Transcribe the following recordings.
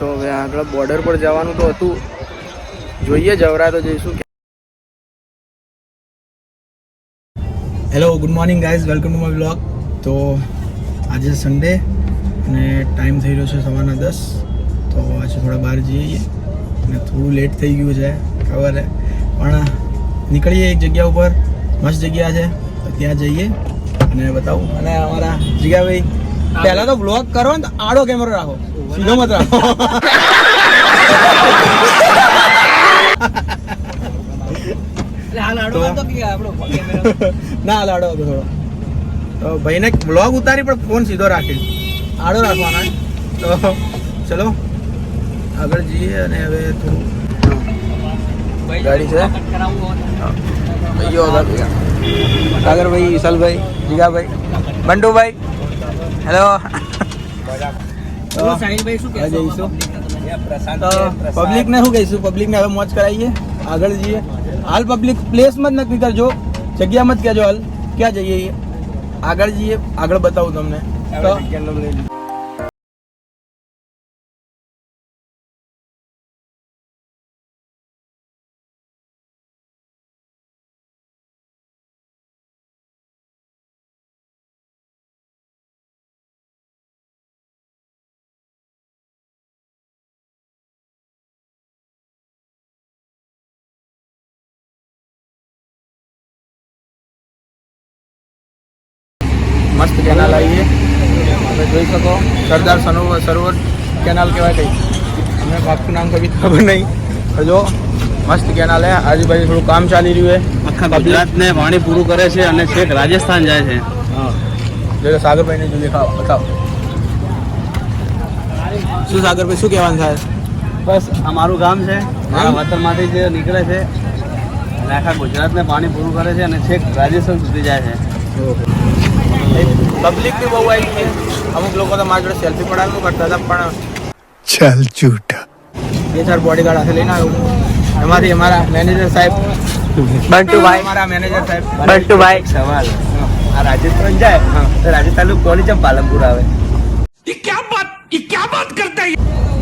તો હવે આગળ બોર્ડર પર જવાનું તો હતું, જોઈએ જવરા તો જઈશું. Hello, good morning guys, welcome to my blog. તો આજે સન્ડે અને ટાઈમ થઈ રહ્યો છે 10:15. તો આજે થોડા બહાર જઈએ અને થોડું લેટ થઈ ગયું છે ખબર છે, પણ નીકળીએ એક જગ્યા ઉપર, મસ્ત જગ્યા છે તો ત્યાં જઈએ અને બતાવું. અને અમારા જીગાભાઈ, પહેલા તો બ્લોગ કરો ને તો આડો કેમેરો રાખો, સીધો મત રાખો. ના લાડો હતો થોડો, તો ભાઈને બ્લોગ ઉતારી પણ ફોન સીધો રાખી, આડો રાખવાના. તો ચલો આગળ જઈએ. અને હવે થોડું ગાડી છે સાગરભાઈ, વિશાલભાઈ, જીગાભાઈ, બંટુભાઈ, હેલો. જઈશું તો પબ્લિકને શું કહીશું, પબ્લિકને હવે મોજ કરાવીએ, આગળ જઈએ. હાલ પબ્લિક પ્લેસમાં જ નક્કી કરજો, જગ્યામાં જ કહેજો હાલ ક્યાં જઈએ. આગળ જઈએ, આગળ બતાવું તમને. તો મસ્ત કેનાલ આવીએ, તમે જોઈ શકો. સરદાર સરોવર કેનાલ કહેવાય કઈ, અમને આખું નામ કभी ખબર નહીં. જો મસ્ત કેનાલ હે, આજુબાજુ થોડું કામ ચાલી રહ્યું છે. આખા ગુજરાતને પાણી પૂરું કરે છે અને છેક રાજસ્થાન જાય છે. હા, જો સાગરભાઈને જોઈએ, ખાઓ બતાવો. શું સાગરભાઈ, શું કહેવાનું થાય? બસ આ મારું ગામ છે, મારા વતનમાંથી જે નીકળે છે અને આખા ગુજરાતને પાણી પૂરું કરે છે અને છેક રાજસ્થાન સુધી જાય છે. પબ્લિક બી બહુ આવી છે. અમુક લોકો તો મારા જોડે સેલ્ફી પડાવવાનું કરતા હતા, પણ ચાલ જૂઠા. 2-4 બોડીગાર્ડ હાથે લઈને આવ્યો. એમાંથી અમારા મેનેજર સાહેબ બંટુભાઈ, અમારા મેનેજર સાહેબ બંટુભાઈ. સવાલ, આ રાજસ્થાન જાય તો રાજસ્થાનનું કોની ચમ પાલનપુર આવે?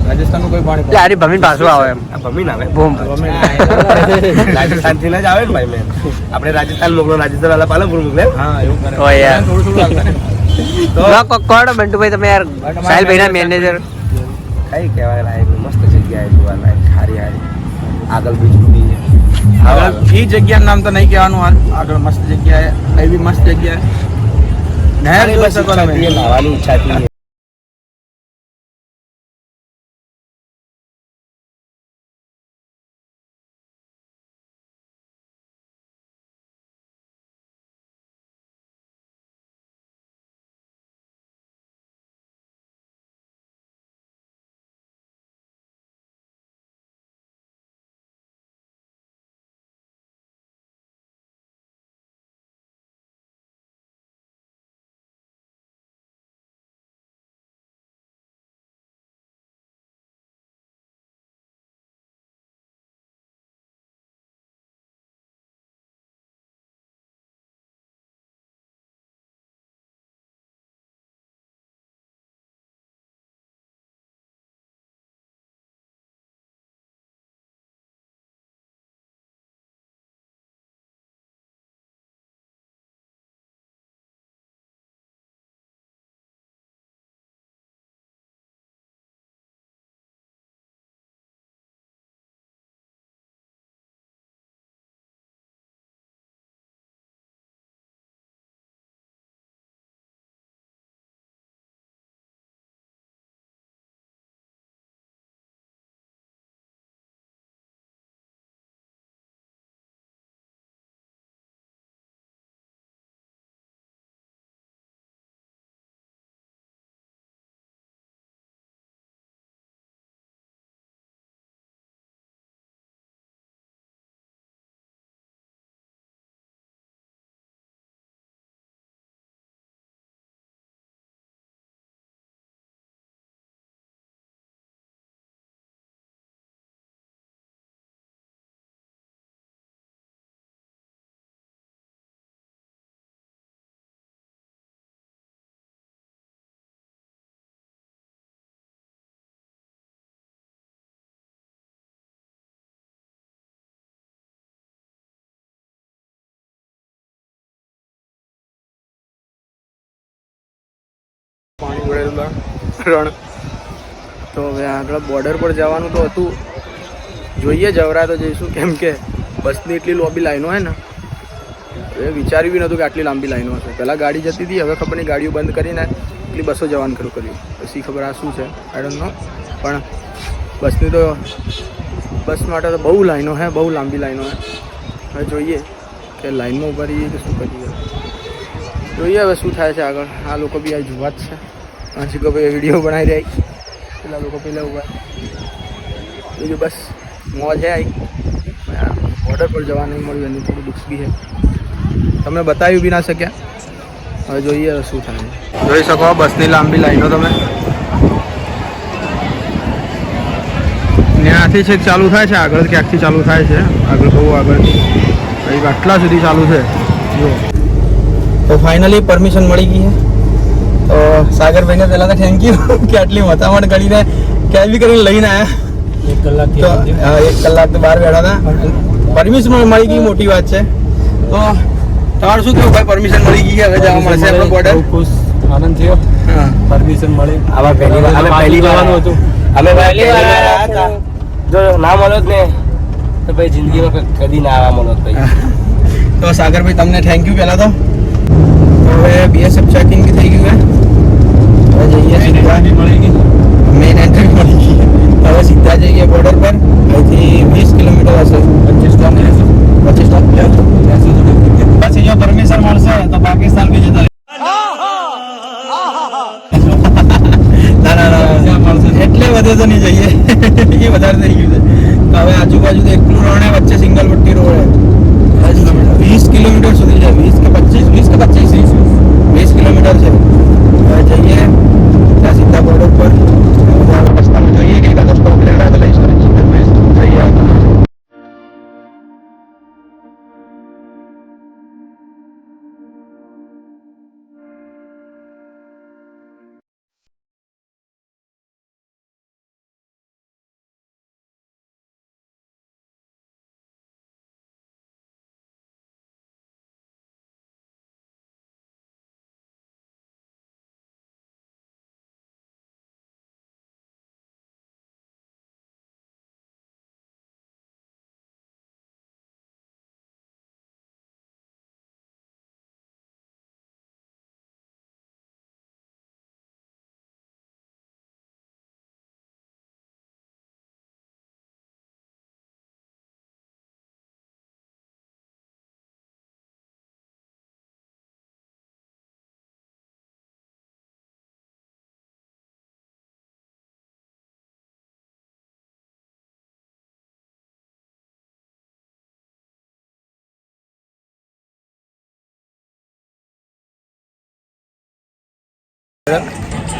રાજસ્થાનનું કોઈ પાણી યાર ભમીન પાછું આવે, એમ ભમીન આવે બૂમ રાજસ્થાનથી જ આવે ને ભાઈ. મેં આપણે રાજસ્થાન મોકલો, રાજસ્થાન વાળા પાલનપુર મોકલે. હા, એવું કરે. ઓ યાર, થોડું હાલતા ને. કોણ બંટુભાઈ તમે યાર, સાહેલભાઈના મેનેજર? કઈ કહેવાય લાયક, મસ્ત જગ્યાએ જોવા લાયક, હારી હારી. આગળ બીચ બી છે. આગળ એ જગ્યાનું નામ તો નહીં કહેવાનું હાલ. આગળ મસ્ત જગ્યા, એવી મસ્ત જગ્યા નહેર જોઈ શકો તમે. નાવાની ઈચ્છા હતી. પાણી ભરેલું રણ. તો હવે આગળ બોર્ડર પર જવાનું તો હતું, જોઈએ જવરા તો જઈશું, કેમ કે બસની એટલી લાંબી લાઈનો હોય ને, એ વિચાર્યું બી નહોતું કે આટલી લાંબી લાઈનો હશે. પહેલાં ગાડી જતી હતી, હવે ખબર નહીં ગાડીઓ બંધ કરીને એટલી બસો જવાનું શરૂ કર્યું. પછી ખબર આ શું છે, આઈ ડોન્ટ નો. પણ બસની તો બસ માટે તો બહુ લાઈનો હે, બહુ લાંબી લાઈનો હે. હવે જોઈએ કે લાઈનમાં ઉભા રહીએ કે શું કરીએ, જોઈએ હવે શું થાય છે આગળ. આ લોકો બી આ જોવા જ છે, હજી કે ભાઈ વિડીયો બનાવી રહ્યા, પેલા લોકો પહેલાં ઉભા. બીજું બસ મોજ છે આવી. બોર્ડર પર જવા નહીં મળ્યું એની થોડું દુઃખ બી છે, તમને બતાવી બી ના શક્યા. હવે જોઈએ હવે શું થાય. જોઈ શકો બસની લાંબી લાઈનો તમે, ત્યાંથી છેક ચાલુ થાય છે, આગળ ક્યાંકથી ચાલુ થાય છે, આગળ બહુ આગળ કંઈક આટલા સુધી ચાલુ છે. જો તો ફાઇનલી પરમિશન મળી ગઈ છે. તો સાગરભાઈને પહેલાં તો થેન્ક યુ કે આટલી મતામણ કરીને ક્યાંય બી કરીને લઈને આવ્યા. 1 કલાક તો 1 કલાક તો બહાર બેઠા હતા, પરમિશન મળી ગઈ, મોટી વાત છે. તો તમારું શું કેવું ભાઈ, પરમિશન મળી ગઈ, હવે જવા મળશે આપણો બોર્ડર? ખુશ આનંદ થયો, હા પરમિશન મળી. આવા પહેલી વાર જવાનું હતું, અમે પહેલી વાર આવ્યા હતા. જો ના મળો જ ને તો ભાઈ જિંદગીમાં કદી ના આવવા મળો ભાઈ. તો સાગરભાઈ તમને થેન્ક યુ પહેલાં તો. હવે બીએસએફ ચેકિંગ બી થઈ ગયું છે, હવે જઈએ સીધા, મેઇન એન્ટ્રી મળી ગઈ. હવે સીધા જઈએ બોર્ડર પર. અહીંથી 20 કિલોમીટર હશે, 25 સ્ટોપ લેશું, 25 સ્ટોપ પછી જો પરમિશન મળશે તો પાકિસ્તાન બી જતા એટલે વધે તો નહીં જઈએ, એ વધારે થઈ ગયું છે. તો હવે આજુબાજુ તો એકલું રણ વચ્ચે સિંગલ પટ્ટી રોડ 20 કિલોમીટર સુધી છે, 20 કે 25 કિલોમીટર છે. હવે જઈએ ત્યાં સીધા બોર્ડર પર. રસ્તામાં જોઈએ કે એકાદો સ્ટોપ લેવડાવે તો લઈશું, જઈએ.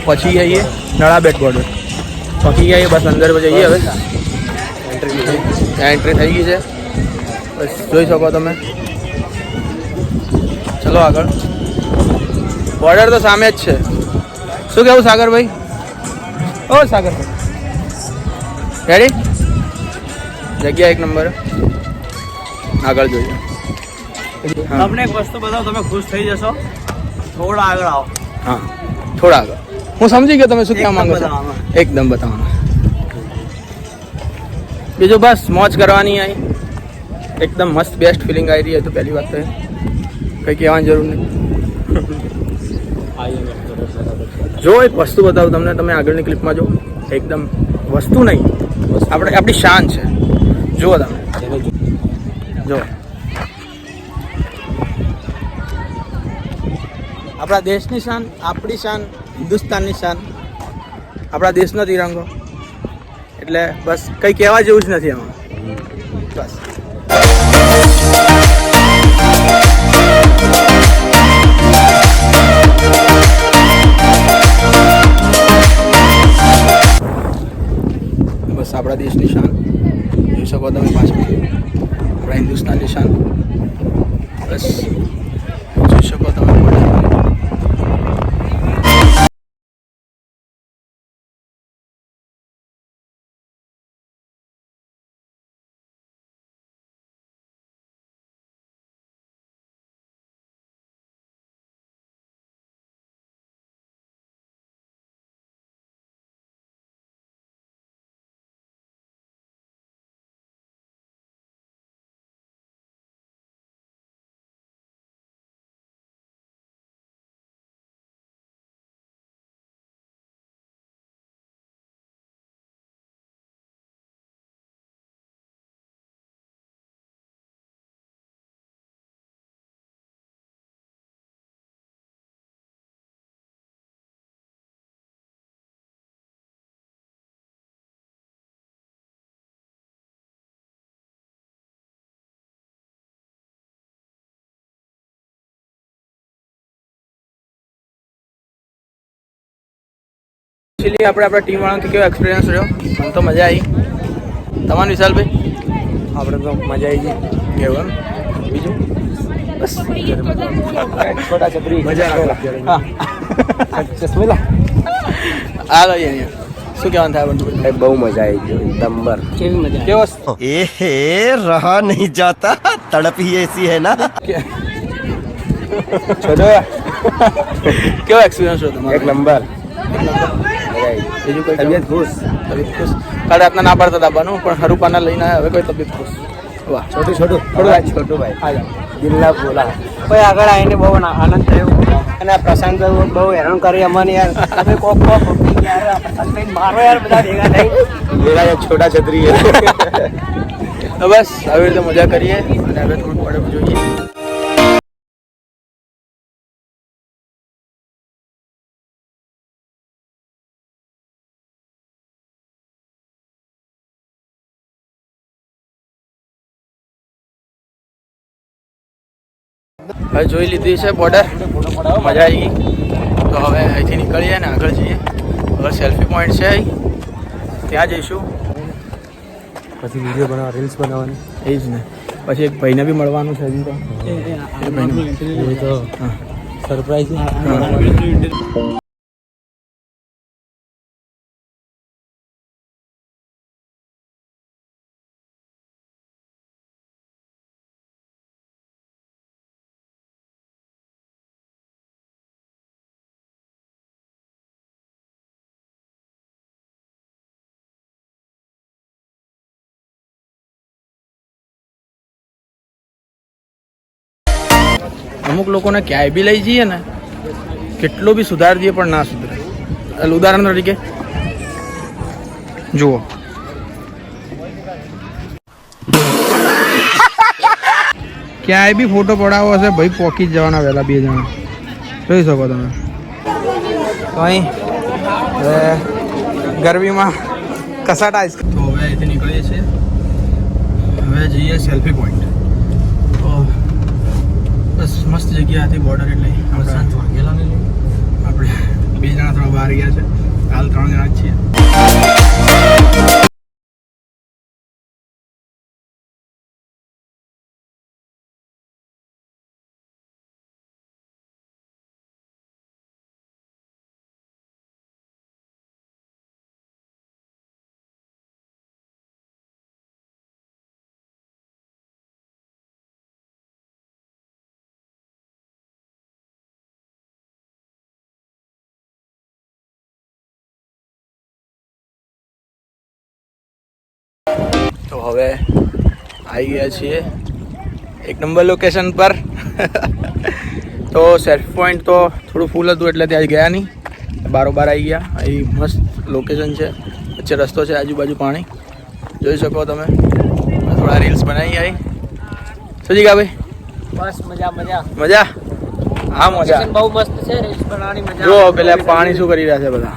પછી જઈએ નળાબેટ બોર્ડર, પહોંચી ગયા બસ અંદર જઈએ. હવે એન્ટ્રી થઈ ગઈ છે, બસ જોઈ શકો તમે. ચલો આગળ, બોર્ડર તો સામે જ છે. શું કહેવું સાગરભાઈ? ઓ સાગરભાઈ રેડી? જગ્યા 1 નંબર, આગળ જોઈએ. તમને એક વસ્તુ બતાવો, તમે ખુશ થઈ જશો. થોડા આગળ આવો. હા થોડા આગળ, હું સમજી ગયો તમે શું કહેવા માંગો છો. એકદમ બતાવવાનું. બીજું બસ મોજ કરવાની આવી, એકદમ મસ્ત બેસ્ટ ફિલિંગ આવી રહી હતી. તો પહેલી વાત તો કંઈ કહેવાની જરૂર નહીં. જો એક વસ્તુ બતાવું તમને, તમે આગળની ક્લિપમાં જો, એકદમ વસ્તુ નહીં, આપણી શાન છે. જુઓ તમે, જુઓ આપણા દેશની શાન, આપણી શાન, હિન્દુસ્તાનની શાન, આપણા દેશનો તિરંગો. એટલે બસ કંઈ કહેવા જેવું જ નથી આમાં, બસ. બસ આપણા દેશની શાન જોઈ શકો તમે પાછળ, આપણા હિન્દુસ્તાનની શાન. બસ જોઈ શકો તમે. એકચ્યુઅલી આપણે આપણા ટીમ વાળાનો કેવો એક્સપિરિયન્સ રહ્યો? મને તો મજા આવી. તમારું વિશાલભાઈ? આપણે તો મજા આવી ગઈ. એવું એમ? બીજું બસ છોટા છત્રી મજા હા ચશ્મેલા આ લઈએ અહીંયા. શું કહેવાનું થાય બંધુ? બહુ મજા આવી ગઈ નંબર. કેવી મજા? કેવો एहे रहा नहीं जाता तड़प ही ऐसी है ना છોટો કેવો એક્સપિરિયન્સ રહ્યો તમારો? એક નંબર. બીજું કોઈ તબિયત ખુશ. તબિયત ખુશ? કાલે રાતના ના પાડતા દાબાનું પણ હરુપાના લઈને આવ્યા. હવે કોઈ તબિયત ખુશ? વાહ છોટું છોટું છોટું ભાઈ હા દિલના બોલા ભાઈ આગળ આવીને બહુ આનંદ થયો અને આ પ્રશાંત બહુ હેરાન કરી અમને યાર. તમે કોક મારો યાર બધા ભેગા થઈ મેરા છોટા છત્રી તો બસ આવી રીતે મજા કરીએ અને હવે થોડુંક પડે જોઈએ. હવે જોઈ લીધી છે બોર્ડર, મજા આવી ગઈ. તો હવે અહીંથી નીકળીએ ને આગળ જઈએ. હવે સેલ્ફી પોઈન્ટ છે અહીં, ત્યાં જઈશું. પછી વિડીયો બનાવવા રીલ્સ બનાવવાની એ જ ને. પછી એક ભાઈને બી મળવાનું છે હજી તો. એ ભાઈને તો સરપ્રાઈઝ. અમુક લોકોને ક્યાંય બી લઈ જઈએ ને, કેટલો બી સુધારી દઈએ પણ ના સુધરે. ઉદાહરણ તરીકે જુઓ, ક્યાંય બી ફોટો પડાવો હશે ભાઈ, પોકી જ જવાના વહેલા 2 જણા. જોઈ શકો તમે. તો અહીં હવે ગરમીમાં કસાટ આઈસ્ક્રીમ. તો હવે અહીંથી નીકળીએ છીએ. હવે જઈએ સેલ્ફી પોઈન્ટ. તો બસ મસ્ત જગ્યા હતી બોર્ડર એટલે આપણે 2 જણા થોડા બહાર ગયા છે. હાલ 3 જણા જ છીએ. તો હવે આવી ગયા છીએ એક નંબર લોકેશન પર. તો સેલ્ફી પોઈન્ટ તો થોડું ફૂલ હતું એટલે ત્યાં ગયા નહીં, બારોબાર આવી ગયા. અહીં મસ્ત લોકેશન છે, વચ્ચે રસ્તો છે, આજુબાજુ પાણી જોઈ શકો તમે. થોડા રીલ્સ બનાવી આવી. શું કા ભાઈ? બસ મજા મજા મજા? હા મજા. બહુ મસ્ત છે રીલ્સ બનાવવાની મજા. જો પેલા પાણી શું કરી રહ્યા છે બધા.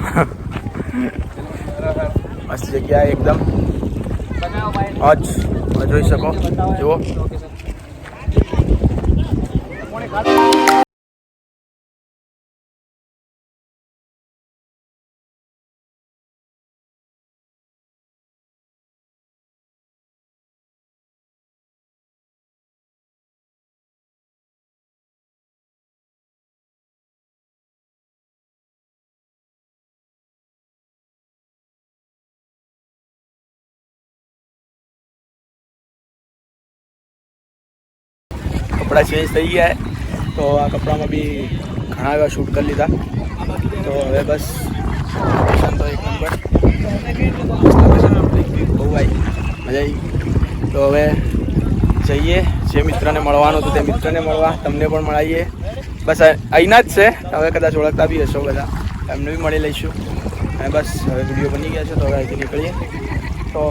મસ્ત જગ્યા એકદમ. આજ જોઈ શકો, જુઓ. કપડાં ચેન્જ થઈ ગયા તો આ કપડામાં બી ઘણા એવા શૂટ કરી લીધા. તો હવે બસ લોકેશન તો એક નંબર. બહુ આવી મજા આવી. તો હવે જઈએ, જે મિત્રને મળવાનું હતું તે મિત્રને મળવા, તમને પણ મળાવીએ. બસ અહીંના જ છે. હવે કદાચ ઓળખતા બી હશો બધા, એમને બી મળી લઈશું. અને બસ હવે વિડીયો બની ગયા છે તો હવે અહીંથી નીકળીએ. તો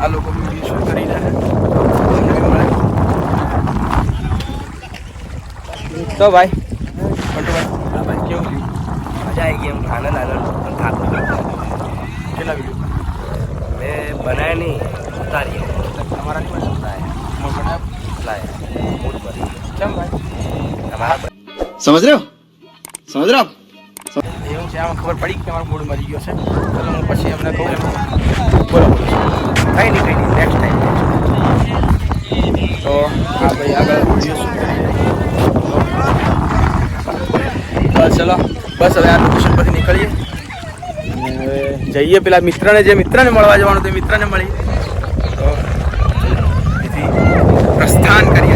આ લોકો બી વિડીયો શૂટ કરી રહ્યા છે, તમને બી મળે. તો ભાઈ બંટુભાઈ, હા ભાઈ કેવું થયું? મજા આવી ગઈ એમ. આનંદ આનંદ પણ થાકો. કેટલા વિડીયો મેં બનાવ્યા નહીં, ઉતારીએ. તમારા કેવા લાય મૂડ પર કેમ ભાઈ? તમારા समझ रहे हो એવું છે. પછી આમાં ખબર પડી કે અમારો મૂડ મરી ગયો છે. તો હું પછી એમને કહું બોલો કંઈ નહીં નેક્સ્ટ ટાઈમ. તો હા ભાઈ આગળ વિડીયો શૂટ કરી બસ ચલો બસ હવે આ લોકેશન પરથી નીકળીએ અને હવે જઈએ પેલા મિત્રને મળવા જવાનું તો મિત્રને મળી તો એથી પ્રસ્થાન કરીએ.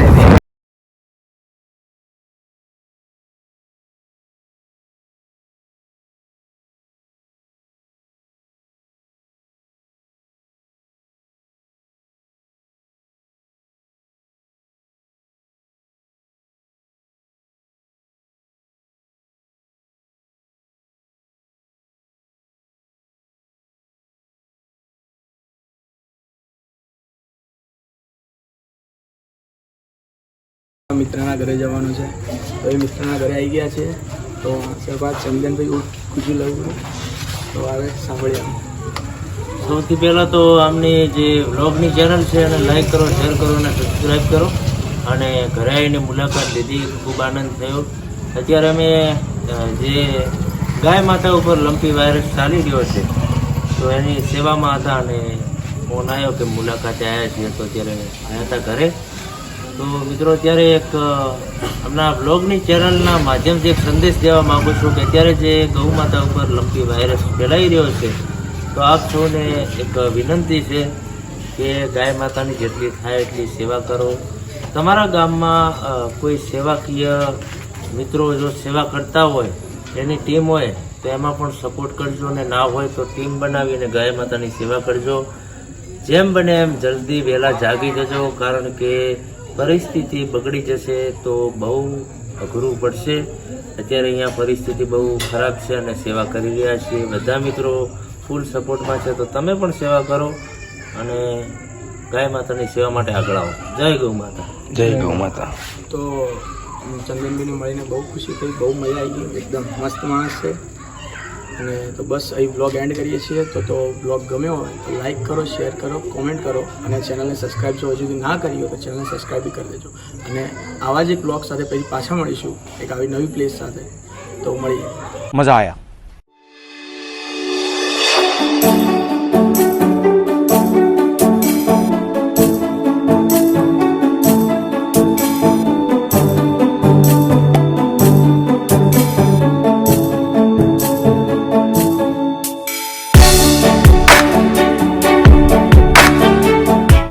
મિત્રના ઘરે જવાનું છે તો એ મિત્રના ઘરે આવી ગયા છે તો ત્યારબાદ ચંદનભાઈ ખુશી લઉં તો આવે સાંભળીએ. સૌથી પહેલાં તો આમની જે વ્લોગની ચેનલ છે એને લાઈક કરો, શેર કરો અને સબસ્ક્રાઈબ કરો. અને ઘરે આવીને મુલાકાત લીધી, ખૂબ આનંદ થયો. અત્યારે અમે જે ગાય માતા ઉપર લંપી વાયરસ ચાલી રહ્યો છે તો એની સેવામાં હતા અને ફોન આવ્યો કે મુલાકાતે આવ્યા છીએ તો અત્યારે આવ્યા હતા ઘરે. તો મિત્રો અત્યારે એક હમણાં બ્લોગની ચેનલના માધ્યમથી એક સંદેશ દેવા માગું છું કે અત્યારે જે ગૌ માતા ઉપર લંપી વાયરસ ફેલાઈ રહ્યો છે તો આપ સૌને એક વિનંતી છે કે ગાય માતાની જેટલી થાય એટલી સેવા કરો. તમારા ગામમાં કોઈ સેવાકીય મિત્રો જો સેવા કરતા હોય એની ટીમ હોય તો એમાં પણ સપોર્ટ કરજો અને ના હોય તો ટીમ બનાવીને ગાય માતાની સેવા કરજો. જેમ બને એમ જલ્દી વહેલા જાગી જજો કારણ કે પરિસ્થિતિ બગડી જશે તો બહુ અઘરું પડશે. અત્યારે અહીંયા પરિસ્થિતિ બહુ ખરાબ છે અને સેવા કરી રહ્યા છીએ. બધા મિત્રો ફૂલ સપોર્ટમાં છે તો તમે પણ સેવા કરો અને ગાય માતાની સેવા માટે આગળ આવો. જય ગૌ માતા. जय गौ माता. તો ચંદનભાઈને મળીને બહુ ખુશી થઈ, બહુ મજા આવી ગઈ, એકદમ મસ્ત માણસ છે. અને તો બસ અહીં બ્લોગ એન્ડ કરીએ છીએ. તો બ્લોગ ગમ્યો હોય તો લાઈક કરો, શેર કરો, કોમેન્ટ કરો અને ચેનલને સબસ્ક્રાઈબ જો હજુ સુધી ના કરી હોય તો ચેનલને સબસ્ક્રાઈબ બી કરી દેજો. અને આવા જ એક બ્લોગ સાથે પછી પાછા મળીશું એક આવી નવી પ્લેસ સાથે. તો મળીએ. मजा आया.